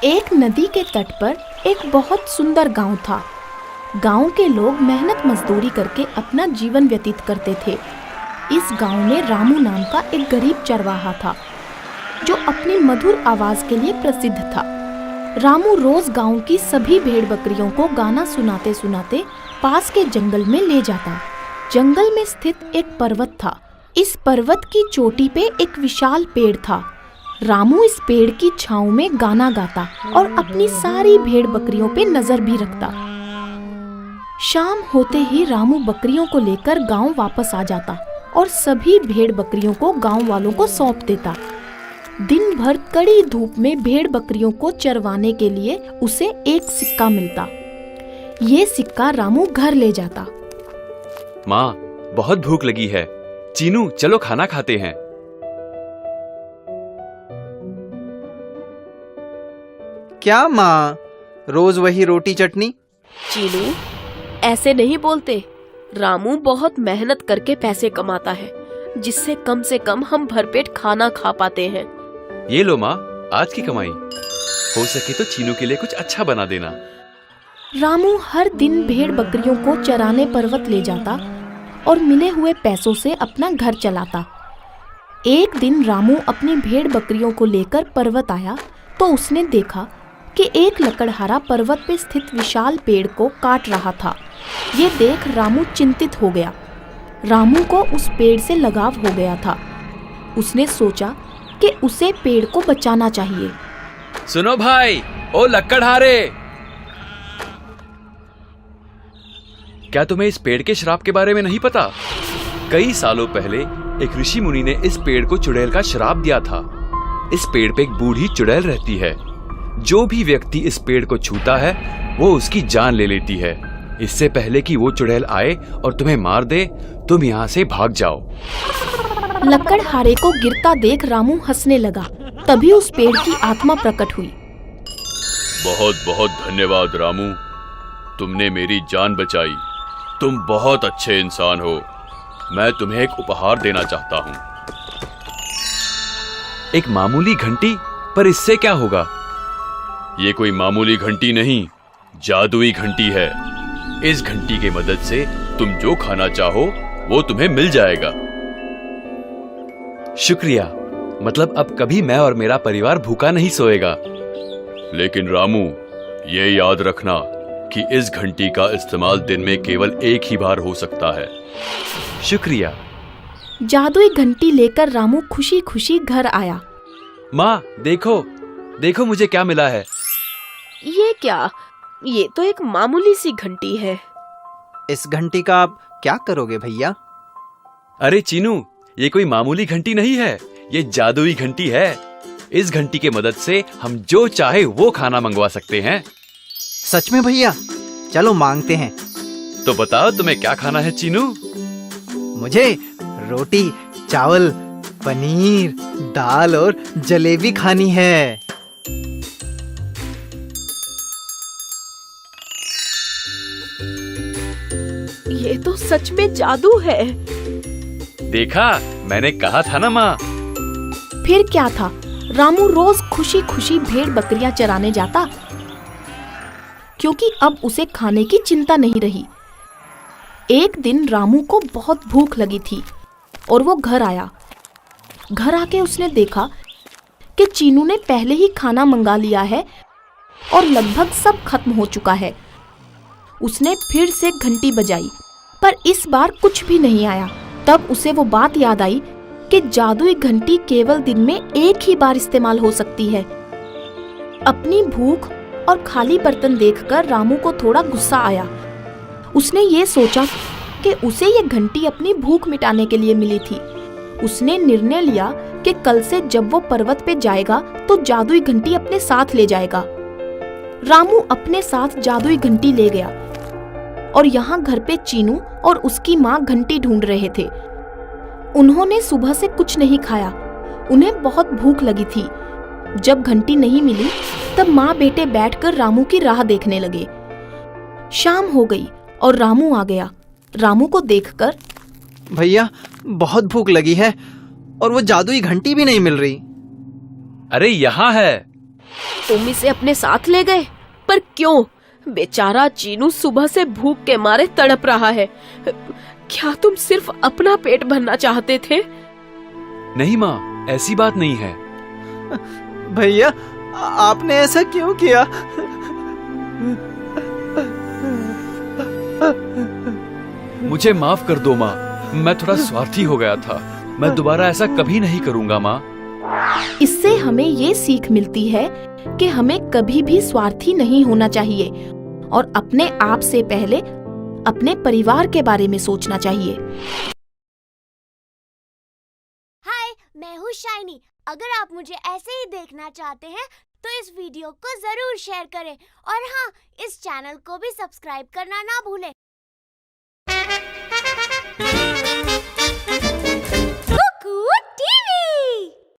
एक नदी के तट पर एक बहुत सुंदर गांव था। गांव के लोग मेहनत मजदूरी करके अपना जीवन व्यतीत करते थे। इस गांव में रामू नाम का एक गरीब चरवाहा था जो अपनी मधुर आवाज के लिए प्रसिद्ध था। रामू रोज गांव की सभी भेड़ बकरियों को गाना सुनाते सुनाते पास के जंगल में ले जाता। जंगल में स्थित एक पर्वत था। इस पर्वत की चोटी पे एक विशाल पेड़ था। रामू इस पेड़ की छांव में गाना गाता और अपनी सारी भेड़ बकरियों पे नजर भी रखता। शाम होते ही रामू बकरियों को लेकर गांव वापस आ जाता और सभी भेड़ बकरियों को गांव वालों को सौंप देता। दिन भर कड़ी धूप में भेड़ बकरियों को चरवाने के लिए उसे एक सिक्का मिलता। ये सिक्का रामू घर ले जाता। माँ, बहुत भूख लगी है। चीनू, चलो खाना खाते हैं। क्या माँ, रोज वही रोटी चटनी? चीनू, ऐसे नहीं बोलते। रामू बहुत मेहनत करके पैसे कमाता है जिससे कम से कम हम भरपेट खाना खा पाते हैं। ये लो माँ, आज की कमाई। हो सके तो चीनू के लिए कुछ अच्छा बना देना। रामू हर दिन भेड़ बकरियों को चराने पर्वत ले जाता और मिले हुए पैसों से अपना घर चलाता। एक दिन रामू अपनी भेड़ बकरियों को लेकर पर्वत आया तो उसने देखा कि एक लकड़हारा पर्वत पे स्थित विशाल पेड़ को काट रहा था। ये देख रामू चिंतित हो गया। रामू को उस पेड़ से लगाव हो गया था। उसने सोचा कि उसे पेड़ को बचाना चाहिए। सुनो भाई, ओ लकड़हारे, क्या तुम्हें इस पेड़ के श्राप के बारे में नहीं पता? कई सालों पहले एक ऋषि मुनि ने इस पेड़ को चुड़ैल का श्राप दिया था। इस पेड़ पे एक बूढ़ी चुड़ैल रहती है। जो भी व्यक्ति इस पेड़ को छूता है वो उसकी जान ले लेती है। इससे पहले कि वो चुड़ैल आए और तुम्हें मार दे, तुम यहाँ से भाग जाओ। लकड़हारे को गिरता देख रामू हंसने लगा। तभी उस पेड़ की आत्मा प्रकट हुई। बहुत बहुत धन्यवाद रामू, तुमने मेरी जान बचाई। तुम बहुत अच्छे इंसान हो। मैं तुम्हें एक उपहार देना चाहता हूँ। एक मामूली घंटी? पर इससे क्या होगा? ये कोई मामूली घंटी नहीं, जादुई घंटी है। इस घंटी की मदद से तुम जो खाना चाहो वो तुम्हें मिल जाएगा। शुक्रिया, मतलब अब कभी मैं और मेरा परिवार भूखा नहीं सोएगा। लेकिन रामू, ये याद रखना कि इस घंटी का इस्तेमाल दिन में केवल एक ही बार हो सकता है। शुक्रिया। जादुई घंटी लेकर रामू खुशी खुशी घर आया। माँ, देखो देखो मुझे क्या मिला है। ये क्या? ये तो एक मामूली सी घंटी है। इस घंटी का आप क्या करोगे भैया? अरे चीनू, ये कोई मामूली घंटी नहीं है, ये जादुई घंटी है। इस घंटी के मदद से हम जो चाहे वो खाना मंगवा सकते हैं। सच में भैया? चलो मांगते हैं। तो बताओ तुम्हें क्या खाना है चीनू? मुझे रोटी, चावल, पनीर, दाल और जलेबी खानी है। ये तो सच में जादू है। देखा, मैंने कहा था ना माँ। फिर क्या था, रामू रोज खुशी खुशी भेड़ बकरियां चराने जाता क्योंकि अब उसे खाने की चिंता नहीं रही। एक दिन रामू को बहुत भूख लगी थी और वो घर आया। घर आके उसने देखा कि चीनू ने पहले ही खाना मंगा लिया है और लगभग सब खत्म हो चुका है। उसने फिर से घंटी बजाई पर इस बार कुछ भी नहीं आया। तब उसे वो बात याद आई कि जादुई घंटी केवल दिन में एक ही बार इस्तेमाल हो सकती है। अपनी भूख और खाली बर्तन देखकर रामू को थोड़ा गुस्सा आया। उसने ये सोचा कि उसे ये घंटी अपनी भूख मिटाने के लिए मिली थी। उसने निर्णय लिया कि कल से जब वो पर्वत पे जाएगा तो जादुई घंटी अपने साथ ले जाएगा। रामू अपने साथ जादुई घंटी ले गया और यहाँ घर पे चीनू और उसकी माँ घंटी ढूंढ रहे थे। उन्होंने सुबह से कुछ नहीं खाया। उन्हें बहुत भूख लगी थी। जब घंटी नहीं मिली तब माँ बेटे बैठकर रामू की राह देखने लगे। शाम हो गई और रामू आ गया। रामू को देखकर, भैया बहुत भूख लगी है और वो जादुई घंटी भी नहीं मिल रही। अरे यहाँ है। तुम इसे अपने साथ ले गए, पर क्यों? बेचारा चीनू सुबह से भूख के मारे तड़प रहा है। क्या तुम सिर्फ अपना पेट भरना चाहते थे? नहीं माँ, ऐसी बात नहीं है। भैया, आपने ऐसा क्यों किया? मुझे माफ कर दो माँ, मैं थोड़ा स्वार्थी हो गया था। मैं दोबारा ऐसा कभी नहीं करूंगा माँ। इससे हमें ये सीख मिलती है कि हमें कभी भी स्वार्थी नहीं होना चाहिए और अपने आप से पहले अपने परिवार के बारे में सोचना चाहिए। हाय, मैं हूँ शाइनी। अगर आप मुझे ऐसे ही देखना चाहते हैं तो इस वीडियो को जरूर शेयर करें और हाँ, इस चैनल को भी सब्सक्राइब करना ना भूलें